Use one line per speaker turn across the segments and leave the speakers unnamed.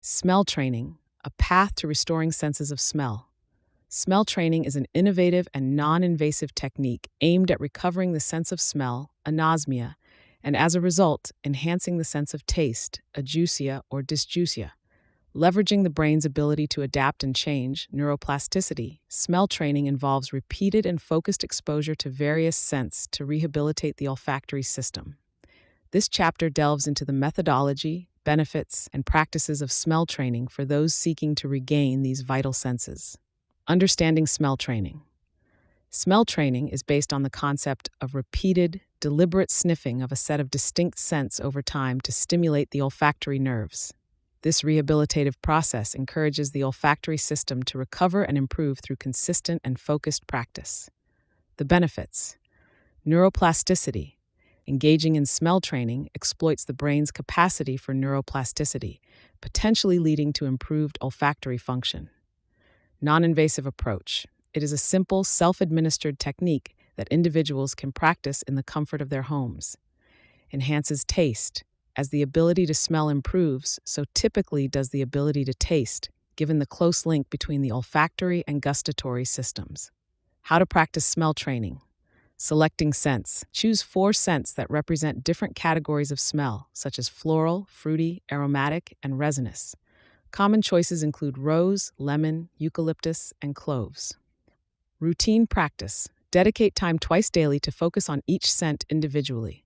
Smell training, a path to restoring senses of smell. Smell training is an innovative and non-invasive technique aimed at recovering the sense of smell, anosmia, and as a result, enhancing the sense of taste, ageusia or dysgeusia. Leveraging the brain's ability to adapt and change, neuroplasticity, smell training involves repeated and focused exposure to various scents to rehabilitate the olfactory system. This chapter delves into the methodology, benefits, and practices of smell training for those seeking to regain these vital senses. Understanding smell training. Smell training is based on the concept of repeated, deliberate sniffing of a set of distinct scents over time to stimulate the olfactory nerves. This rehabilitative process encourages the olfactory system to recover and improve through consistent and focused practice. The benefits. Neuroplasticity. Engaging in smell training exploits the brain's capacity for neuroplasticity, potentially leading to improved olfactory function. Non-invasive approach. It is a simple, self-administered technique that individuals can practice in the comfort of their homes. Enhances taste. As the ability to smell improves, so typically does the ability to taste, given the close link between the olfactory and gustatory systems. How to practice smell training. Selecting scents. Choose 4 scents that represent different categories of smell, such as floral, fruity, aromatic, and resinous. Common choices include rose, lemon, eucalyptus, and cloves. Routine practice. Dedicate time twice daily to focus on each scent individually.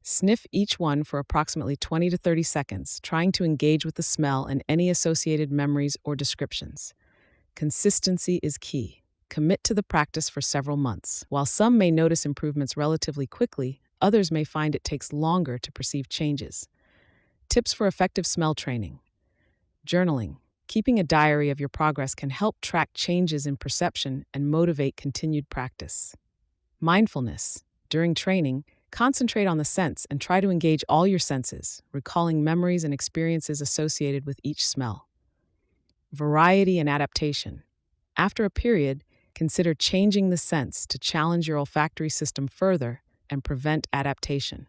Sniff each one for approximately 20 to 30 seconds, trying to engage with the smell and any associated memories or descriptions. Consistency is key. Commit to the practice for several months. While some may notice improvements relatively quickly, others may find it takes longer to perceive changes. Tips for effective smell training. Journaling. Keeping a diary of your progress can help track changes in perception and motivate continued practice. Mindfulness. During training, concentrate on the scents and try to engage all your senses, recalling memories and experiences associated with each smell. Variety and adaptation. After a period, consider changing the scents to challenge your olfactory system further and prevent adaptation.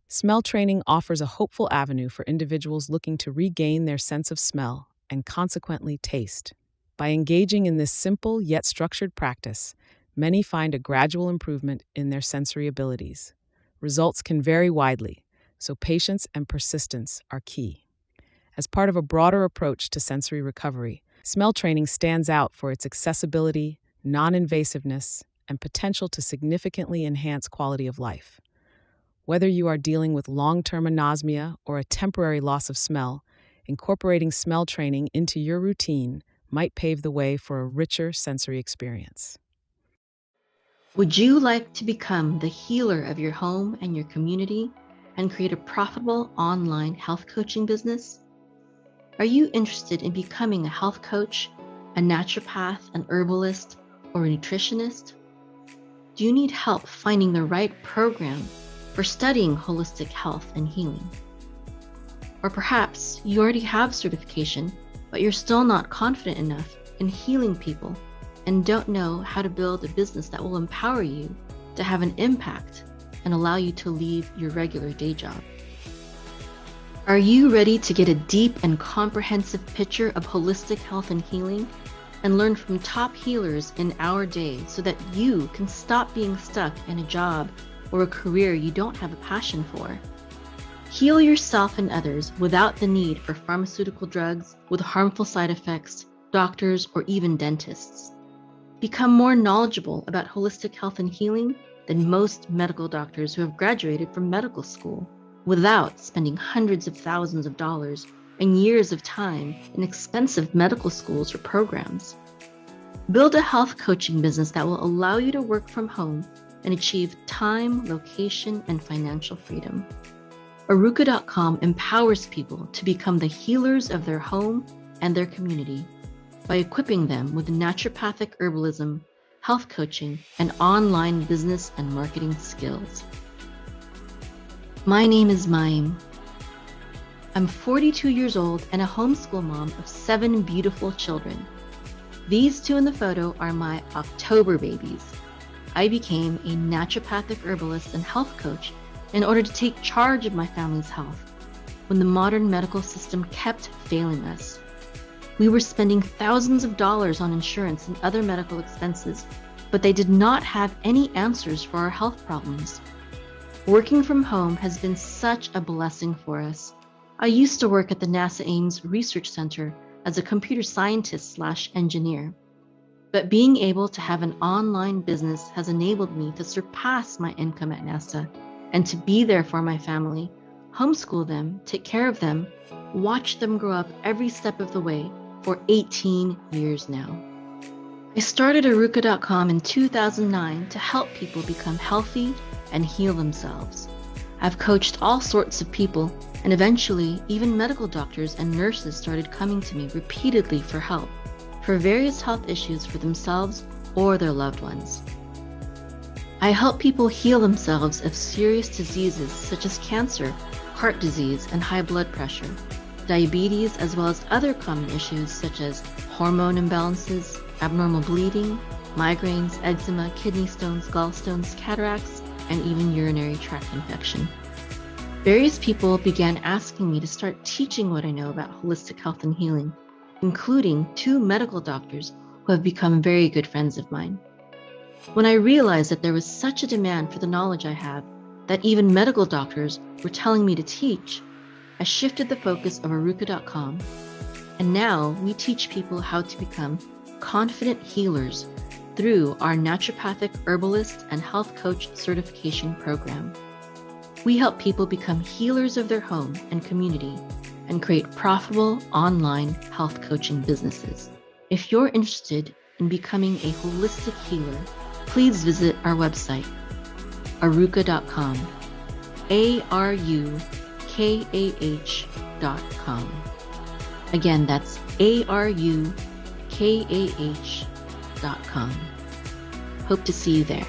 Smell training offers a hopeful avenue for individuals looking to regain their sense of smell and consequently taste. By engaging in this simple yet structured practice, many find a gradual improvement in their sensory abilities. Results can vary widely, so patience and persistence are key. As part of a broader approach to sensory recovery, smell training stands out for its accessibility, non-invasiveness, and potential to significantly enhance quality of life. Whether you are dealing with long-term anosmia or a temporary loss of smell, incorporating smell training into your routine might pave the way for a richer sensory experience.
Would you like to become the healer of your home and your community and create a profitable online health coaching business? Are you interested in becoming a health coach, a naturopath, an herbalist, or a nutritionist? Do you need help finding the right program for studying holistic health and healing? Or perhaps you already have certification, but you're still not confident enough in healing people and don't know how to build a business that will empower you to have an impact and allow you to leave your regular day job. Are you ready to get a deep and comprehensive picture of holistic health and healing and learn from top healers in our day so that you can stop being stuck in a job or a career you don't have a passion for? Heal yourself and others without the need for pharmaceutical drugs with harmful side effects, doctors, or even dentists. Become more knowledgeable about holistic health and healing than most medical doctors who have graduated from medical school without spending hundreds of thousands of dollars and years of time in expensive medical schools or programs. Build a health coaching business that will allow you to work from home and achieve time, location, and financial freedom. Arukah.com empowers people to become the healers of their home and their community by equipping them with naturopathic herbalism, health coaching, and online business and marketing skills. My name is Mayim. I'm 42 years old and a homeschool mom of 7 beautiful children. These 2 in the photo are my October babies. I became a naturopathic herbalist and health coach in order to take charge of my family's health. when the modern medical system kept failing us. We were spending thousands of dollars on insurance and other medical expenses, but they did not have any answers for our health problems. Working from home has been such a blessing for us. I used to work at the NASA Ames Research Center as a computer scientist/engineer. But being able to have an online business has enabled me to surpass my income at NASA and to be there for my family, homeschool them, take care of them, watch them grow up every step of the way for 18 years now. I started Arukah.com in 2009 to help people become healthy and heal themselves. I've coached all sorts of people, and eventually even medical doctors and nurses started coming to me repeatedly for help for various health issues for themselves or their loved ones. I help people heal themselves of serious diseases such as cancer, heart disease, and high blood pressure, diabetes, as well as other common issues such as hormone imbalances, abnormal bleeding, migraines, eczema, kidney stones, gallstones, cataracts, and even urinary tract infection. Various people began asking me to start teaching what I know about holistic health and healing, including 2 medical doctors who have become very good friends of mine. When I realized that there was such a demand for the knowledge I have, that even medical doctors were telling me to teach, I shifted the focus of Arukah.com, and now we teach people how to become confident healers through our naturopathic herbalist and health coach certification program. We help people become healers of their home and community and create profitable online health coaching businesses. If you're interested in becoming a holistic healer, please visit our website, Arukah.com, ARUKAH.com. Again, that's ARUKAH.com. Hope to see you there.